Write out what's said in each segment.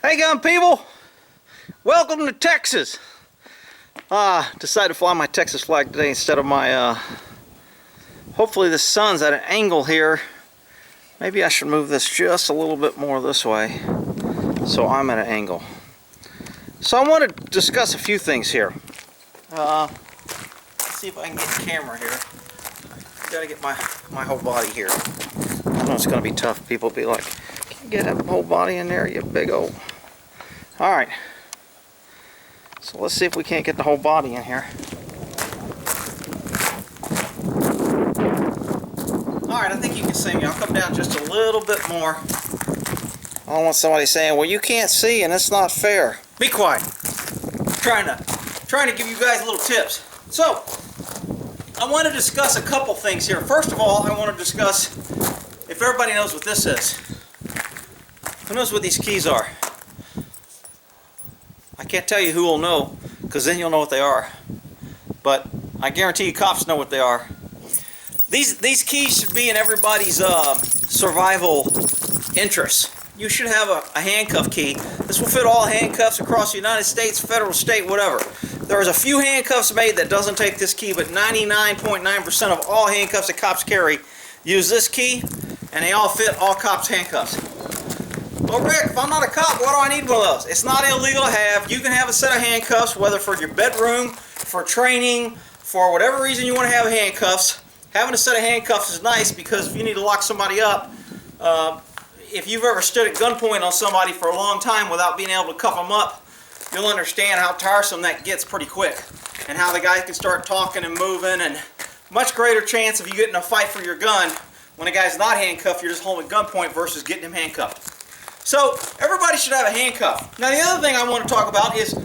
Hey gun people, welcome to Texas. Decided to fly my Texas flag today instead of my hopefully the sun's at an angle here. Maybe I should move this just a little bit more this way so I'm at an angle. So I want to discuss a few things here. Let's see if I can get the camera here. Gotta get my whole body here. I know it's gonna be tough. People be like, can you get that whole body in there, you big old. Alright, so let's see if we can't get the whole body in here. Alright, I think you can see me. I'll come down just a little bit more. I don't want somebody saying, well, you can't see and it's not fair. Be quiet. I'm trying to give you guys little tips. So, I want to discuss a couple things here. First of all, I want to discuss if everybody knows what this is. Who knows what these keys are? I can't tell you who will know, because then you'll know what they are. But I guarantee you cops know what they are. These keys should be in everybody's survival interest. You should have a handcuff key. This will fit all handcuffs across the United States, federal, state, whatever. There's a few handcuffs made that doesn't take this key, but 99.9% of all handcuffs that cops carry use this key, and they all fit all cops' handcuffs. Well, Rick, if I'm not a cop, why do I need one of those? It's not illegal to have. You can have a set of handcuffs, whether for your bedroom, for training, for whatever reason you want to have handcuffs. Having a set of handcuffs is nice because if you need to lock somebody up, if you've ever stood at gunpoint on somebody for a long time without being able to cuff them up, you'll understand how tiresome that gets pretty quick, and how the guy can start talking and moving, and much greater chance of you getting a fight for your gun when a guy's not handcuffed, you're just holding gunpoint versus getting him handcuffed. So everybody should have a handcuff. Now the other thing I want to talk about is when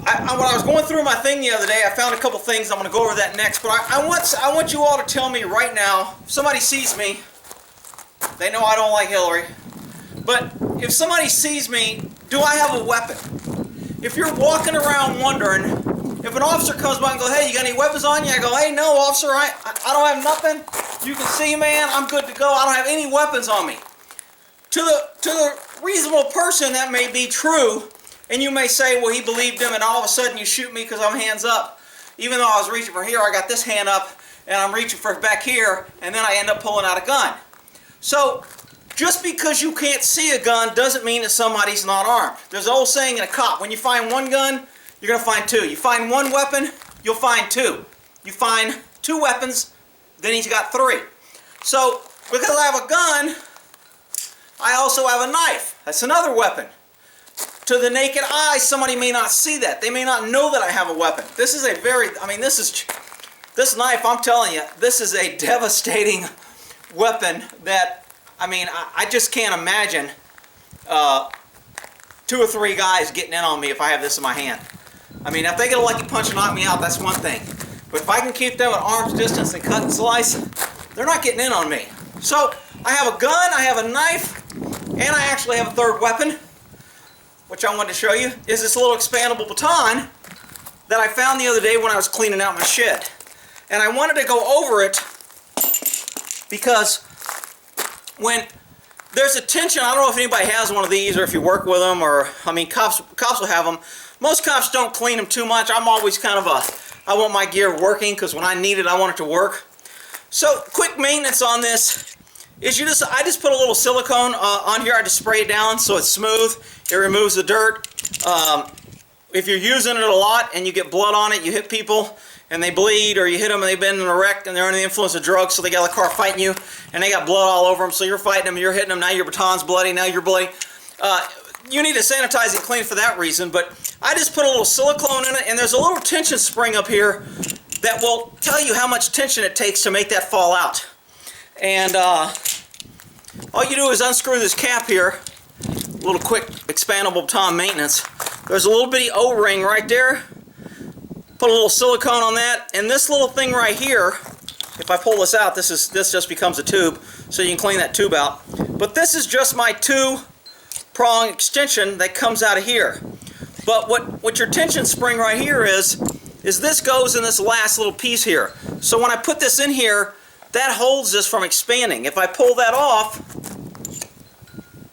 I was going through my thing the other day, I found a couple things. I'm going to go over that next, but I want you all to tell me right now, if somebody sees me, they know I don't like Hillary, but if somebody sees me, do I have a weapon? If you're walking around wondering, if an officer comes by and goes, hey, you got any weapons on you? I go, hey, no, officer, I don't have nothing. You can see, man, I'm good to go. I don't have any weapons on me. To the reasonable person, that may be true, and you may say, well, he believed him, and all of a sudden you shoot me because I'm hands up. Even though I was reaching for here, I got this hand up, and I'm reaching for back here, and then I end up pulling out a gun. So, just because you can't see a gun doesn't mean that somebody's not armed. There's an old saying in a cop, when you find one gun, you're going to find two. You find one weapon, you'll find two. You find two weapons, then he's got three. So, because I have a gun, I also have a knife. That's another weapon. To the naked eye, somebody may not see that. They may not know that I have a weapon. This is this knife, I'm telling you, this is a devastating weapon that, I just can't imagine 2 or 3 guys getting in on me if I have this in my hand. If they get a lucky punch and knock me out, that's one thing. But if I can keep them at arm's distance and cut and slice, they're not getting in on me. So, I have a gun, I have a knife, and I actually have a third weapon, which I wanted to show you, is this little expandable baton that I found the other day when I was cleaning out my shed. And I wanted to go over it because when there's a tension, I don't know if anybody has one of these or if you work with them, or, cops will have them. Most cops don't clean them too much. I'm always kind of I want my gear working because when I need it, I want it to work. So, quick maintenance on this is I just put a little silicone on here. I just spray it down so it's smooth. It removes the dirt. If you're using it a lot and you get blood on it, you hit people and they bleed, or you hit them and they've been in a wreck and they're under the influence of drugs, so they got a car fighting you and they got blood all over them, so you're fighting them, you're hitting them, now your baton's bloody, now you're bloody. You need to sanitize and clean for that reason, but I just put a little silicone in it, and there's a little tension spring up here that will tell you how much tension it takes to make that fall out. And all you do is unscrew this cap here, a little quick expandable baton maintenance. There's a little bitty O-ring right there. Put a little silicone on that, and this little thing right here, if I pull this out, this just becomes a tube, so you can clean that tube out. But this is just my 2-prong extension that comes out of here. But what your tension spring right here is this goes in this last little piece here. So when I put this in here, that holds this from expanding. If I pull that off,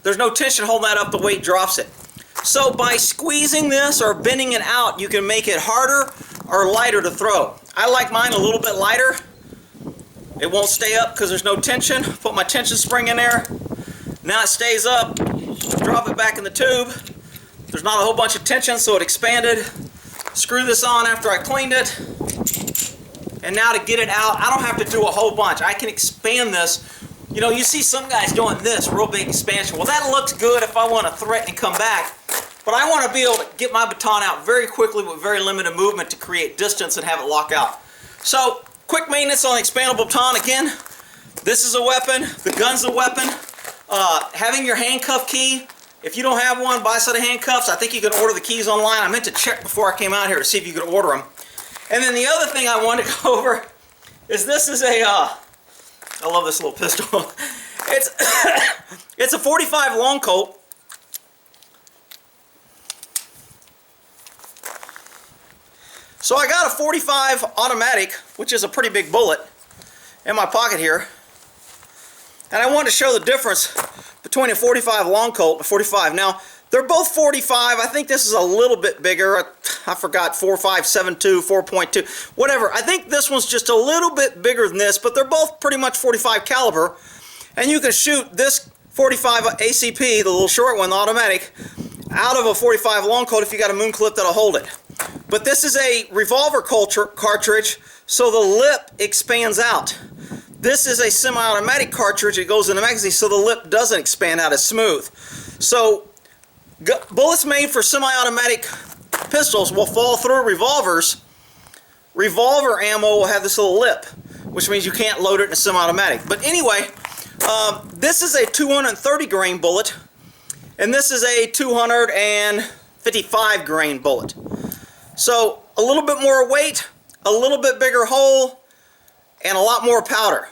there's no tension holding that up, the weight drops it. So by squeezing this or bending it out, you can make it harder or lighter to throw. I like mine a little bit lighter. It won't stay up because there's no tension. Put my tension spring in there. Now it stays up. Drop it back in the tube. There's not a whole bunch of tension, so it expanded. Screw this on after I cleaned it. And now to get it out, I don't have to do a whole bunch. I can expand this. You know, you see some guys doing this, real big expansion. Well, that looks good if I want to threaten and come back. But I want to be able to get my baton out very quickly with very limited movement to create distance and have it lock out. So, quick maintenance on the expandable baton. Again, this is a weapon. The gun's a weapon. Having your handcuff key. If you don't have one, buy a set of handcuffs. I think you can order the keys online. I meant to check before I came out here to see if you could order them. And then the other thing I wanted to go over is this is a, I love this little pistol. It's a 45 long Colt. So I got a 45 automatic, which is a pretty big bullet, in my pocket here. And I wanted to show the difference between a 45 long Colt and a 45. Now, they're both 45. I think this is a little bit bigger. I forgot 4.572, 4.2, whatever. I think this one's just a little bit bigger than this, but they're both pretty much 45 caliber. And you can shoot this 45 ACP, the little short one, the automatic, out of a 45 long Colt if you got a moon clip that'll hold it. But this is a revolver cartridge, so the lip expands out. This is a semi-automatic cartridge. It goes in the magazine, so the lip doesn't expand out as smooth. So bullets made for semi-automatic pistols will fall through revolvers. Revolver ammo will have this little lip, which means you can't load it in a semi-automatic. But anyway, this is a 230 grain bullet, and this is a 255 grain bullet. So a little bit more weight, a little bit bigger hole, and a lot more powder.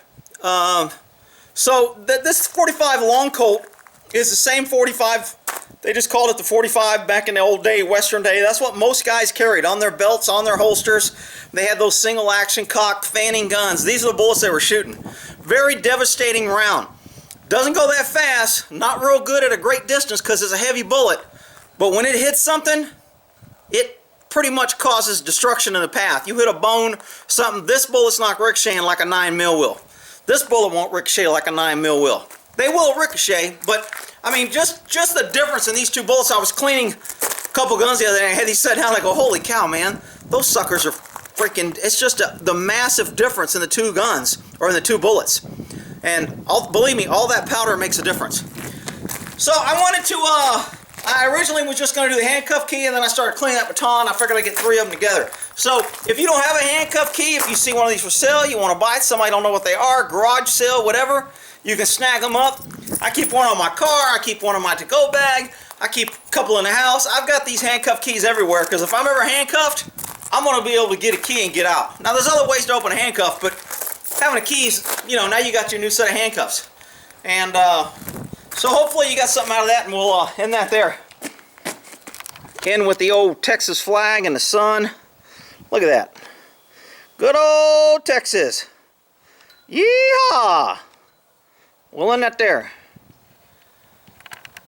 This 45 long Colt is the same 45. They just called it the 45 back in the old day, Western day. That's what most guys carried on their belts, on their holsters. They had those single action cocked fanning guns. These are the bullets they were shooting. Very devastating round. Doesn't go that fast, not real good at a great distance because it's a heavy bullet. But when it hits something, it pretty much causes destruction in the path. You hit a bone, something, this bullet's not ricocheting like a 9mm will. This bullet won't ricochet like a 9mm will. They will ricochet, but I mean, just the difference in these two bullets. I was cleaning a couple guns the other day. I had these set down. I go, holy cow, man, those suckers are freaking. It's just the massive difference in the two guns or in the two bullets. And believe me, all that powder makes a difference. So I wanted to. I originally was just going to do the handcuff key, and then I started cleaning that baton. I figured I'd get three of them together. So if you don't have a handcuff key, if you see one of these for sale, you want to buy it, somebody don't know what they are, garage sale, whatever, you can snag them up. I keep one on my car. I keep one on my to-go bag. I keep a couple in the house. I've got these handcuff keys everywhere because if I'm ever handcuffed, I'm going to be able to get a key and get out. Now, there's other ways to open a handcuff, but having a keys, you know, now you got your new set of handcuffs. And so hopefully you got something out of that, and we'll end that there. In with the old Texas flag and the sun. Look at that. Good old Texas. Yeehaw! We'll end that there.